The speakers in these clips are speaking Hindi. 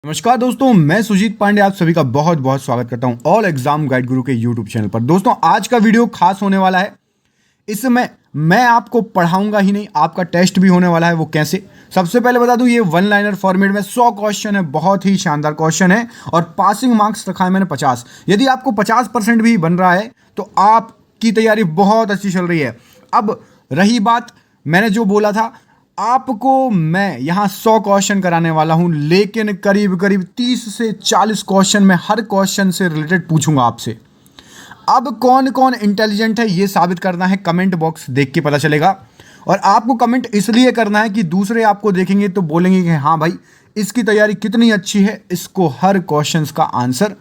नमस्कार दोस्तों, मैं सुजीत पांडे आप सभी का बहुत बहुत स्वागत करता हूं ऑल एग्जाम गाइड गुरु के यूट्यूब चैनल पर। दोस्तों, आज का वीडियो खास होने वाला है। इसमें मैं आपको पढ़ाऊंगा ही नहीं, आपका टेस्ट भी होने वाला है। वो कैसे? सबसे पहले बता दूं, ये वन लाइनर फॉर्मेट में 100 क्वेश्चन है, बहुत ही शानदार क्वेश्चन है और पासिंग मार्क्स रखा है मैंने 50। यदि आपको 50% भी बन रहा है तो आपकी तैयारी बहुत अच्छी चल रही है। अब रही बात, मैंने जो बोला था, आपको मैं यहां 100 क्वेश्चन कराने वाला हूं, लेकिन करीब करीब 30 से 40 क्वेश्चन मैं हर क्वेश्चन से रिलेटेड पूछूंगा आपसे। अब कौन कौन इंटेलिजेंट है ये साबित करना है, कमेंट बॉक्स देख के पता चलेगा। और आपको कमेंट इसलिए करना है कि दूसरे आपको देखेंगे तो बोलेंगे कि हाँ भाई, इसकी तैयारी कितनी अच्छी है, इसको हर क्वेश्चन का आंसर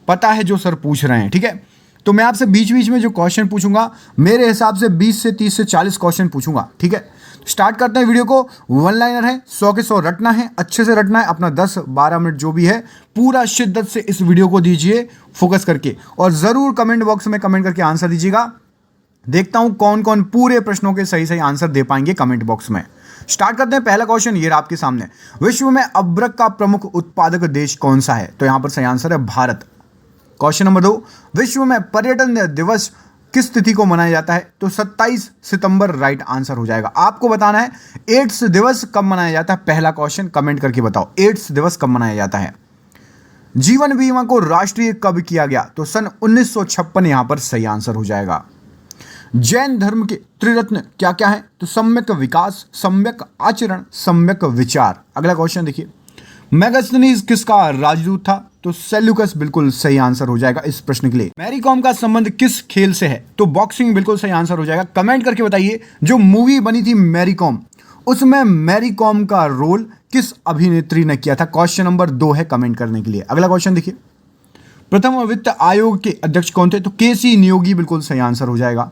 पता है जो सर पूछ रहे हैं। ठीक है, तो मैं आपसे बीच बीच में जो क्वेश्चन पूछूंगा, मेरे हिसाब से 20 से 30 से 40 क्वेश्चन पूछूंगा। ठीक है, स्टार्ट करते हैं वीडियो को। वन लाइनर है, 100 के 100 रटना है, अच्छे से रटना है। अपना 10-12 मिनट जो भी है पूरा शिद्दत से इस वीडियो को दीजिए फोकस करके, और जरूर कमेंट बॉक्स में कमेंट करके आंसर दीजिएगा। देखता हूं कौन कौन पूरे प्रश्नों के सही सही आंसर दे पाएंगे कमेंट बॉक्स में। स्टार्ट करते हैं। पहला क्वेश्चन ये रहा आपके सामने, विश्व में अब्रक का प्रमुख उत्पादक देश कौन सा है? तो यहां पर सही आंसर है भारत। क्वेश्चन नंबर 2, विश्व में पर्यटन दिवस किस तिथि को मनाया जाता है? तो 27 सितंबर राइट आंसर हो जाएगा। आपको बताना है एड्स दिवस कब मनाया जाता है। पहला क्वेश्चन कमेंट करके बताओ, एड्स दिवस कब मनाया जाता है? जीवन बीमा को राष्ट्रीय कब किया गया? तो सन 1956 यहां पर सही आंसर हो जाएगा। जैन धर्म के त्रिरत्न क्या क्या है? तो सम्यक विकास, सम्यक आचरण, सम्यक विचार। अगला क्वेश्चन देखिए, मेगास्थनीज किसका राजदूत था? तो सेल्यूकस बिल्कुल सही आंसर हो जाएगा इस प्रश्न के लिए। मैरी कॉम का संबंध किस खेल से है? तो बॉक्सिंग बिल्कुल सही आंसर हो जाएगा। कमेंट करके बताइए, जो मूवी बनी थी मैरी कॉम, उसमें मैरी कॉम का रोल किस अभिनेत्री ने किया था? क्वेश्चन नंबर 2 है कमेंट करने के लिए। अगला क्वेश्चन देखिए, प्रथम वित्त आयोग के अध्यक्ष कौन थे? तो केसी नियोगी बिल्कुल सही आंसर हो जाएगा।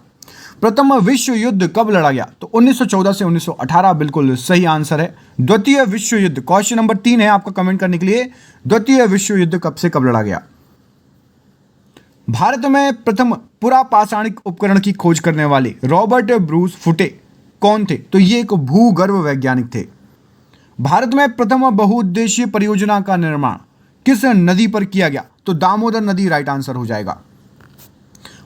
प्रथम विश्व युद्ध कब लड़ा गया? तो 1914 से 1918 बिल्कुल सही आंसर है। द्वितीय विश्व युद्ध, क्वेश्चन नंबर 3 है आपका कमेंट करने के लिए, द्वितीय विश्व युद्ध कब से कब लड़ा गया? भारत में प्रथम पुरापाषाणिक उपकरण की खोज करने वाले रॉबर्ट ब्रूस फुटे कौन थे? तो ये एक भूगर्भ वैज्ञानिक थे। भारत में प्रथम बहुउद्देशीय परियोजना का निर्माण किस नदी पर किया गया? तो दामोदर नदी राइट आंसर हो जाएगा।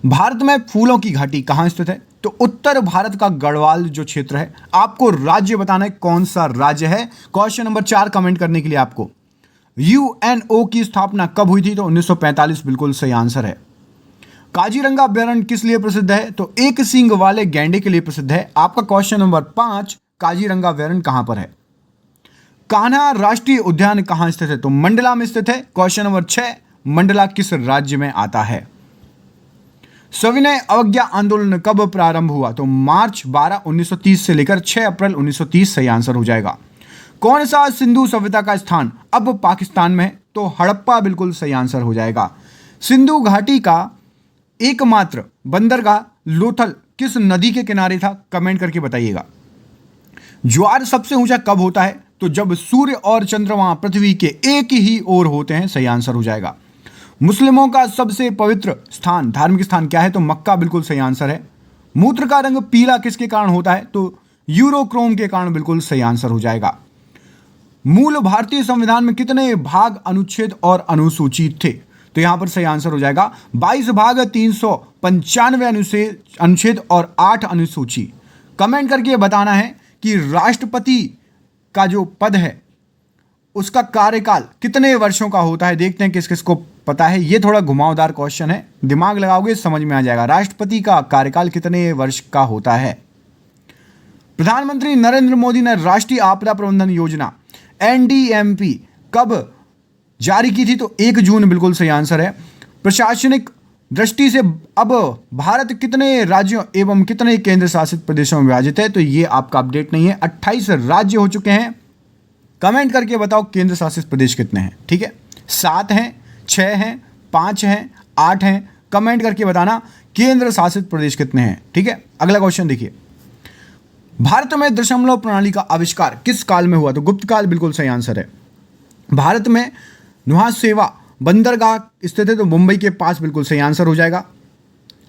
भारत में फूलों की घाटी कहां स्थित है? तो उत्तर भारत का गढ़वाल जो क्षेत्र है। आपको राज्य बताना है कौन सा राज्य है। क्वेश्चन नंबर 4 कमेंट करने के लिए आपको, यूएनओ की स्थापना कब हुई थी? तो 1945 बिल्कुल सही आंसर है। काजीरंगा अभ्यारण्य किस लिए प्रसिद्ध है? तो एक सींग वाले गैंडे के लिए प्रसिद्ध है। आपका क्वेश्चन नंबर 5, काजीरंगा अभ्यारण्य कहां पर है? कान्हा राष्ट्रीय उद्यान कहां स्थित है? तो मंडला में स्थित है। क्वेश्चन नंबर 6, मंडला किस राज्य में आता है? सविनय अवज्ञा आंदोलन कब प्रारंभ हुआ? तो मार्च 12, 1930 से लेकर 6 अप्रैल 1930 सही आंसर हो जाएगा। कौन सा सिंधु सभ्यता का स्थान अब पाकिस्तान में है? तो हड़प्पा बिल्कुल सही आंसर हो जाएगा। सिंधु घाटी का एकमात्र बंदरगाह लोथल किस नदी के किनारे था? कमेंट करके बताइएगा। ज्वार सबसे ऊंचा कब होता है? तो जब सूर्य और चंद्रमा पृथ्वी के एक ही ओर होते हैं, सही आंसर हो जाएगा। मुस्लिमों का सबसे पवित्र स्थान, धार्मिक स्थान क्या है? तो मक्का बिल्कुल सही आंसर है। मूत्र का रंग पीला किसके कारण होता है? तो यूरोक्रोम के कारण बिल्कुल सही आंसर हो जाएगा। मूल भारतीय संविधान में कितने भाग, अनुच्छेद और अनुसूची थे? तो यहां पर सही आंसर हो जाएगा 22 भाग, 395 अनुच्छेद और 8 अनुसूची। कमेंट करके बताना है कि राष्ट्रपति का जो पद है उसका कार्यकाल कितने वर्षों का होता है। देखते हैं किस किस को पता है। ये थोड़ा घुमावदार क्वेश्चन है, दिमाग लगाओगे समझ में आ जाएगा। राष्ट्रपति का कार्यकाल कितने वर्ष का होता है? प्रधानमंत्री नरेंद्र मोदी ने राष्ट्रीय आपदा प्रबंधन योजना एनडीएमपी कब जारी की थी? तो 1 जून बिल्कुल सही आंसर है। प्रशासनिक दृष्टि से अब भारत कितने राज्यों एवं कितने केंद्र शासित प्रदेशों में विभाजित है? तो ये आपका अपडेट नहीं है। 28 राज्य हो चुके हैं। कमेंट करके बताओ केंद्र शासित प्रदेश कितने हैं। ठीक है, 7 हैं, 6 हैं, 5 हैं, 8 हैं। कमेंट करके बताना केंद्र शासित प्रदेश कितने हैं। ठीक है, अगला क्वेश्चन देखिए, भारत में दशमलव प्रणाली का आविष्कार किस काल में हुआ? तो गुप्त काल बिल्कुल सही आंसर है। भारत में नुहास सेवा बंदरगाह स्थित है, तो मुंबई के पास बिल्कुल सही आंसर हो जाएगा।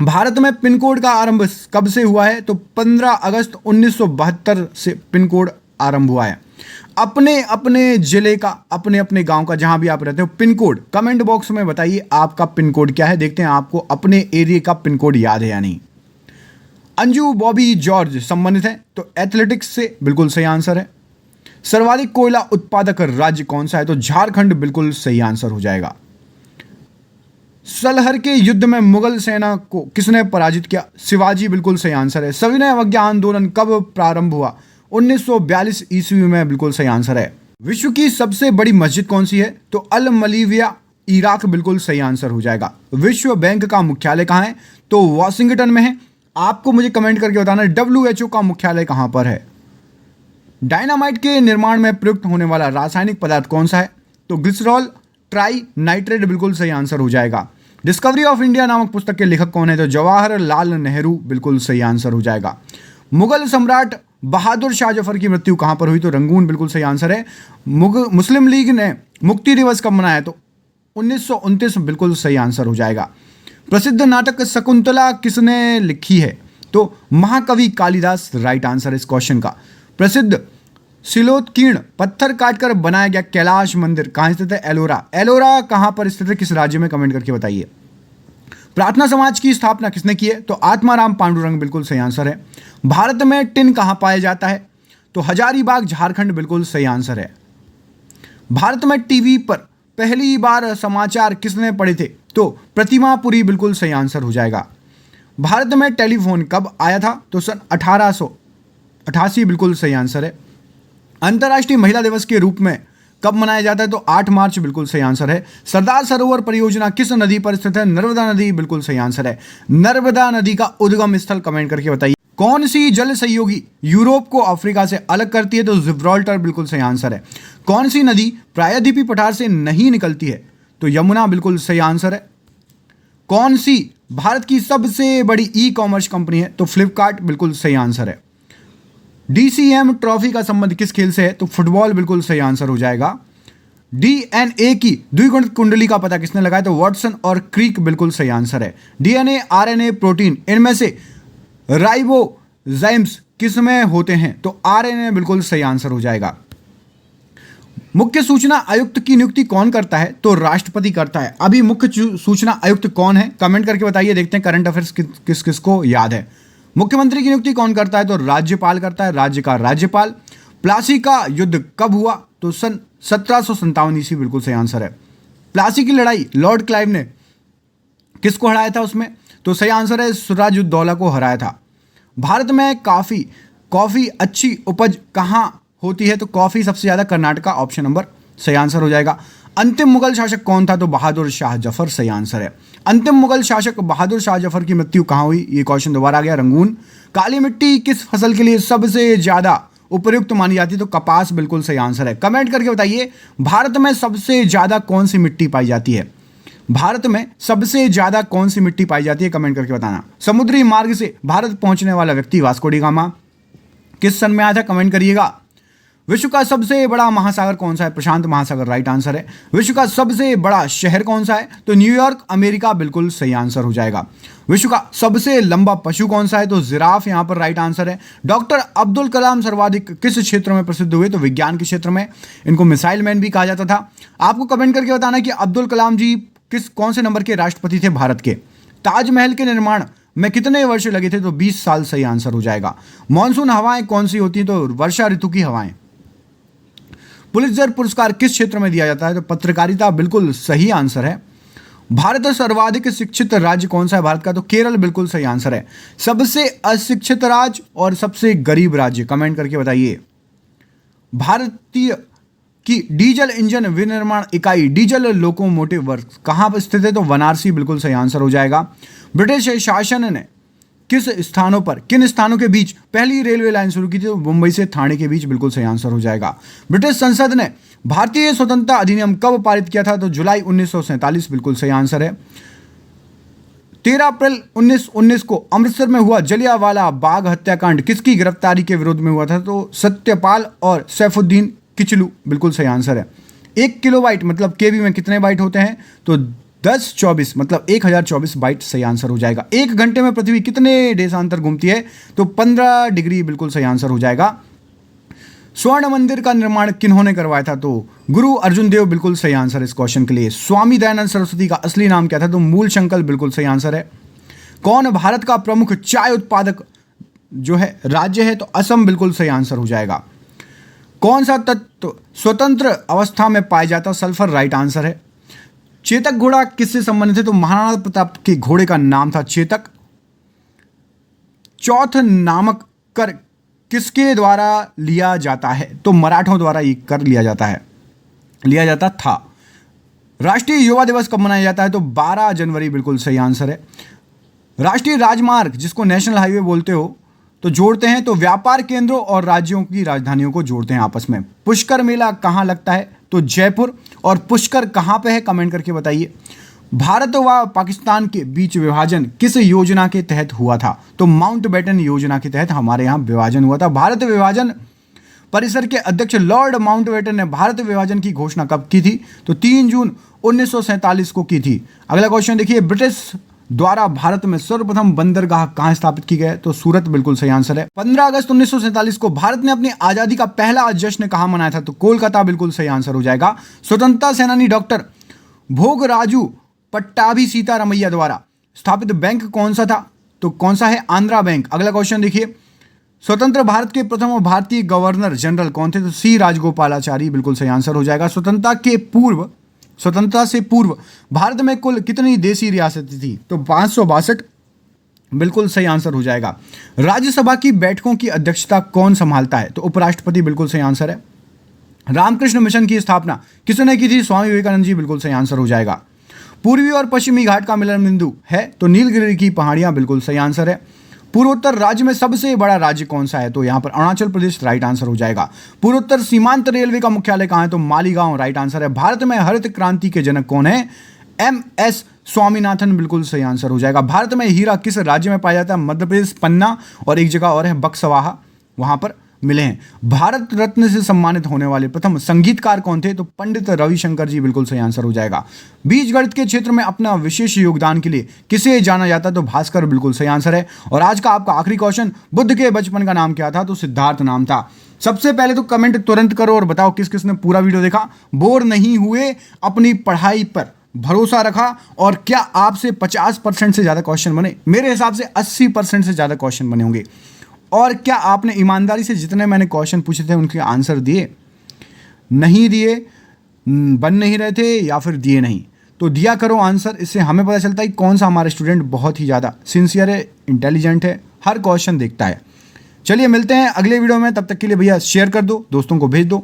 भारत में पिन कोड का आरंभ कब से हुआ है? तो 15 अगस्त 1972 से पिन कोड आरंभ हुआ है। अपने अपने जिले का, अपने अपने गांव का, जहां भी आप रहते हो, पिन कोड कमेंट बॉक्स में बताइए आपका पिन कोड क्या है। देखते हैं आपको अपने एरिया का पिन कोड याद है या नहीं। अंजू बॉबी जॉर्ज संबंधित है तो एथलेटिक्स से बिल्कुल सही आंसर है। सर्वाधिक कोयला उत्पादक राज्य कौन सा है तो झारखंड बिल्कुल सही आंसर हो जाएगा। सलहर के युद्ध में मुगल सेना को किसने पराजित किया? शिवाजी बिल्कुल सही आंसर है। सविनय अवज्ञा आंदोलन कब प्रारंभ हुआ? 1942 ईस्वी में बिल्कुल सही आंसर है। विश्व की सबसे बड़ी मस्जिद कौन सी है तो अल मलीविया, इराक बिल्कुल सही आंसर हो जाएगा। विश्व बैंक का मुख्यालय कहाँ है तो वॉशिंगटन में है। आपको मुझे कमेंट करके बताना WHO का मुख्यालय कहां पर है। डायनामाइट के निर्माण में प्रयुक्त होने वाला रासायनिक पदार्थ कौन सा है तो ग्लिसरॉल ट्राई नाइट्रेट बिल्कुल सही आंसर हो जाएगा। डिस्कवरी ऑफ इंडिया नामक पुस्तक के लेखक कौन है तो जवाहरलाल नेहरू बिल्कुल सही आंसर हो जाएगा। मुगल सम्राट बहादुर शाह जफर की मृत्यु कहां पर हुई तो रंगून बिल्कुल सही आंसर है। मुस्लिम लीग ने मुक्ति दिवस कब मनाया तो 1929 बिल्कुल सही आंसर हो जाएगा। प्रसिद्ध नाटक शकुंतला किसने लिखी है तो महाकवि कालिदास राइट आंसर है इस क्वेश्चन का। प्रसिद्ध शिलोत्कीर्ण पत्थर काटकर बनाया गया कैलाश मंदिर कहां स्थित है? एलोरा। एलोरा कहां पर स्थित है, किस राज्य में? कमेंट करके बताइए। प्रार्थना समाज की स्थापना किसने की है तो आत्माराम पांडुरंग बिल्कुल सही आंसर है। भारत में टिन कहां पाया जाता है तो हजारीबाग झारखंड बिल्कुल सही आंसर है। भारत में टीवी पर पहली बार समाचार किसने पढ़े थे तो प्रतिमा पुरी बिल्कुल सही आंसर हो जाएगा। भारत में टेलीफोन कब आया था तो सन 1888 बिल्कुल सही आंसर है। अंतर्राष्ट्रीय महिला दिवस के रूप में कब मनाया जाता है तो 8 मार्च बिल्कुल सही आंसर है। सरदार सरोवर परियोजना किस नदी पर स्थित है? नर्मदा नदी बिल्कुल सही आंसर है। नर्मदा नदी का उद्गम स्थल कमेंट करके बताइए। कौन सी जल सहयोगी यूरोप को अफ्रीका से अलग करती है तो जिब्राल्टर बिल्कुल सही आंसर है। कौन सी नदी प्रायद्वीपीय पठार से नहीं निकलती है तो यमुना बिल्कुल सही आंसर है। कौन सी भारत की सबसे बड़ी ई-कॉमर्स कंपनी है तो फ्लिपकार्ट बिल्कुल सही आंसर है। DCM ट्रॉफी का संबंध किस खेल से है तो फुटबॉल बिल्कुल सही आंसर हो जाएगा। DNA की द्विगुणित कुंडली का पता किसने लगाया तो वॉटसन और क्रीक बिल्कुल सही आंसर है। DNA, RNA, प्रोटीन इनमें से राइबोजाइम्स किसमें होते हैं तो RNA बिल्कुल सही आंसर हो जाएगा। मुख्य सूचना आयुक्त की नियुक्ति कौन करता है तो राष्ट्रपति करता है। अभी मुख्य सूचना आयुक्त कौन है कमेंट करके बताइए। देखते हैं करंट अफेयर्स किस किस को याद है। मुख्यमंत्री की नियुक्ति कौन करता है तो राज्यपाल करता है, राज्य का राज्यपाल। प्लासी का युद्ध कब हुआ तो सन 1757 ईस्वी बिल्कुल सही आंसर है। प्लासी की लड़ाई लॉर्ड क्लाइव ने किसको हराया था उसमें तो सही आंसर है सिराजुद्दौला को हराया था। भारत में कॉफी अच्छी उपज कहाँ होती है तो कॉफी सबसे ज्यादा कर्नाटका, ऑप्शन नंबर सही आंसर हो जाएगा। अंतिम मुगल शासक कौन था तो बहादुर शाह जफर सही आंसर है। अंतिम मुगल शासक बहादुर शाह जफर की मृत्यु कहाँ हुई? ये क्वेश्चन दोबारा आ गया। रंगून। काली मिट्टी किस फसल के लिए सबसे ज्यादा उपयुक्त मानी जाती है तो कपास बिल्कुल सही आंसर है। कमेंट करके बताइए भारत में सबसे ज्यादा कौन सी मिट्टी पाई जाती है। भारत में सबसे ज्यादा कौन सी मिट्टी पाई जाती है कमेंट करके बताना। समुद्री मार्ग से भारत पहुंचने वाला व्यक्ति वास्को डी गामा किस सन में आया था कमेंट करिएगा। विश्व का सबसे बड़ा महासागर कौन सा है? प्रशांत महासागर राइट आंसर है। विश्व का सबसे बड़ा शहर कौन सा है तो न्यूयॉर्क, अमेरिका बिल्कुल सही आंसर हो जाएगा। विश्व का सबसे लंबा पशु कौन सा है तो जिराफ यहां पर राइट आंसर है। डॉक्टर अब्दुल कलाम सर्वाधिक किस क्षेत्र में प्रसिद्ध हुए तो विज्ञान के क्षेत्र में। इनको मिसाइल मैन भी कहा जाता था। आपको कमेंट करके बताना कि अब्दुल कलाम जी कौन से नंबर के राष्ट्रपति थे भारत के। ताजमहल के निर्माण में कितने वर्ष लगे थे तो 20 साल सही आंसर हो जाएगा। मॉनसून हवाएं कौन सी होती हैं तो वर्षा ऋतु की हवाएं। पुलित्जर पुरस्कार किस क्षेत्र में दिया जाता है तो पत्रकारिता बिल्कुल सही आंसर है। भारत सर्वाधिक शिक्षित राज्य कौन सा है भारत का तो केरल बिल्कुल सही आंसर है। सबसे अशिक्षित राज्य और सबसे गरीब राज्य कमेंट करके बताइए। भारतीय की डीजल इंजन विनिर्माण इकाई डीजल लोकोमोटिव वर्क्स कहां पर स्थित है तो वाराणसी बिल्कुल सही आंसर हो जाएगा। ब्रिटिश शासन ने किन स्थानों के बीच पहली रेलवे लाइन शुरू की थी तो मुंबई से ठाणे के बीच बिल्कुल सही आंसर हो जाएगा। ब्रिटिश संसद ने भारतीय स्वतंत्रता अधिनियम कब पारित किया था तो जुलाई 1947 बिल्कुल सही आंसर है। 13 अप्रैल 1919 को अमृतसर में हुआ जलियांवाला बाग हत्याकांड किसकी गिरफ्तारी के विरोध में हुआ था तो सत्यपाल और सैफुद्दीन किचलू बिल्कुल सही आंसर है। 1 किलोबाइट मतलब केबी में कितने बाइट होते हैं तो 1024 मतलब 1024 बाइट सही आंसर हो जाएगा। 1 घंटे में पृथ्वी कितने देशांतर घूमती है तो 15 डिग्री बिल्कुल सही आंसर हो जाएगा। स्वर्ण मंदिर का निर्माण किन्होंने करवाया था? तो गुरु अर्जुन देव बिल्कुल सही आंसर है इस क्वेश्चन के लिए। स्वामी दयानंद सरस्वती का असली नाम क्या था? तो मूल शंकर बिल्कुल सही आंसर है। कौन भारत का प्रमुख चाय उत्पादक जो है राज्य है? तो असम बिल्कुल सही आंसर हो जाएगा। कौन सा तत्व स्वतंत्र अवस्था में पाया जाता? सल्फर राइट आंसर है। चेतक घोड़ा किससे संबंधित है? तो महाराणा प्रताप के घोड़े का नाम था चेतक। चौथ नामक कर किसके द्वारा लिया जाता है? तो मराठों द्वारा ये कर लिया जाता था। राष्ट्रीय युवा दिवस कब मनाया जाता है? तो 12 जनवरी बिल्कुल सही आंसर है। राष्ट्रीय राजमार्ग जिसको नेशनल हाईवे बोलते हो तो जोड़ते हैं तो व्यापार केंद्रों और राज्यों की राजधानियों को जोड़ते हैं आपस में। पुष्कर मेला कहाँ लगता है? तो जयपुर। और पुष्कर कहाँ पे है? कमेंट करके बताइए। भारत व पाकिस्तान के बीच विभाजन किस योजना के तहत हुआ था? तो माउंटबेटन योजना के तहत हमारे यहाँ विभाजन हुआ था। भारत विभाजन परिषद के अध्यक्ष लॉर्ड माउंटबेटन ने भारत विभाजन की घोषणा कब की थी? तो 3 जून 1947 को की थी। अगला क्वेश्चन देखिए, ब्रिटिश द्वारा भारत में सर्वप्रथम बंदरगाह कहां स्थापित की गई? तो सूरत बिल्कुल सही आंसर है। 15 अगस्त 1947 को भारत ने अपनी आजादी का पहला जश्न कहां मनाया था? तो कोलकाता बिल्कुल सही आंसर हो जाएगा। स्वतंत्रता सेनानी डॉक्टर भोगराजू पट्टाभी सीतारामैया द्वारा स्थापित बैंक कौन सा था? तो कौन सा है? आंध्रा बैंक। अगला क्वेश्चन देखिए, स्वतंत्र भारत के प्रथम भारतीय गवर्नर जनरल कौन थे? तो सी राजगोपालाचारी बिल्कुल सही आंसर हो जाएगा। स्वतंत्रता से पूर्व भारत में कुल कितनी देशी रियासतें थी? तो 562 बिल्कुल सही आंसर हो जाएगा। राज्यसभा की बैठकों की अध्यक्षता कौन संभालता है? तो उपराष्ट्रपति बिल्कुल सही आंसर है। रामकृष्ण मिशन की स्थापना किसने की थी? स्वामी विवेकानंद जी बिल्कुल सही आंसर हो जाएगा। पूर्वी और पश्चिमी घाट का मिलन बिंदु है? तो नीलगिरी की पहाड़ियां बिल्कुल सही आंसर है। पूर्वोत्तर राज्य में सबसे बड़ा राज्य कौन सा है? तो यहाँ पर अरुणाचल प्रदेश राइट आंसर हो जाएगा। पूर्वोत्तर सीमांत रेलवे का मुख्यालय कहाँ है? तो मालीगांव राइट आंसर है। भारत में हरित क्रांति के जनक कौन है? MS स्वामीनाथन बिल्कुल सही आंसर हो जाएगा। भारत में हीरा किस राज्य में पाया जाता है? मध्य प्रदेश, पन्ना और एक जगह और है बक्सवाहा, वहां पर मिले हैं। भारत रत्न से सम्मानित होने वाले प्रथम संगीतकार कौन थे? तो पंडित रविशंकर जी बिल्कुल सही आंसर हो जाएगा। बीजगणित के क्षेत्र में अपना विशेष योगदान के लिए किसे जाना जाता? तो भास्कर बिल्कुल सही आंसर है। और आज का आपका आखिरी क्वेश्चन, बुद्ध के बचपन का नाम क्या था? तो सिद्धार्थ नाम था। सबसे पहले तो कमेंट तुरंत करो और बताओ किस किसने पूरा वीडियो देखा, बोर नहीं हुए, अपनी पढ़ाई पर भरोसा रखा, और क्या आपसे 50% से ज्यादा क्वेश्चन बने? मेरे हिसाब से 80% से ज्यादा क्वेश्चन बने होंगे। और क्या आपने ईमानदारी से जितने मैंने क्वेश्चन पूछे थे उनके आंसर दिए? नहीं दिए, बन नहीं रहे थे, या फिर दिए नहीं? तो दिया करो आंसर, इससे हमें पता चलता है कि कौन सा हमारा स्टूडेंट बहुत ही ज़्यादा सिंसियर है, इंटेलिजेंट है, हर क्वेश्चन देखता है। चलिए मिलते हैं अगले वीडियो में, तब तक के लिए भैया शेयर कर दो, दोस्तों को भेज दो।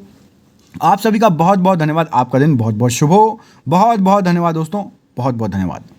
आप सभी का बहुत बहुत धन्यवाद। आपका दिन बहुत बहुत शुभ हो। बहुत बहुत धन्यवाद दोस्तों, बहुत बहुत धन्यवाद।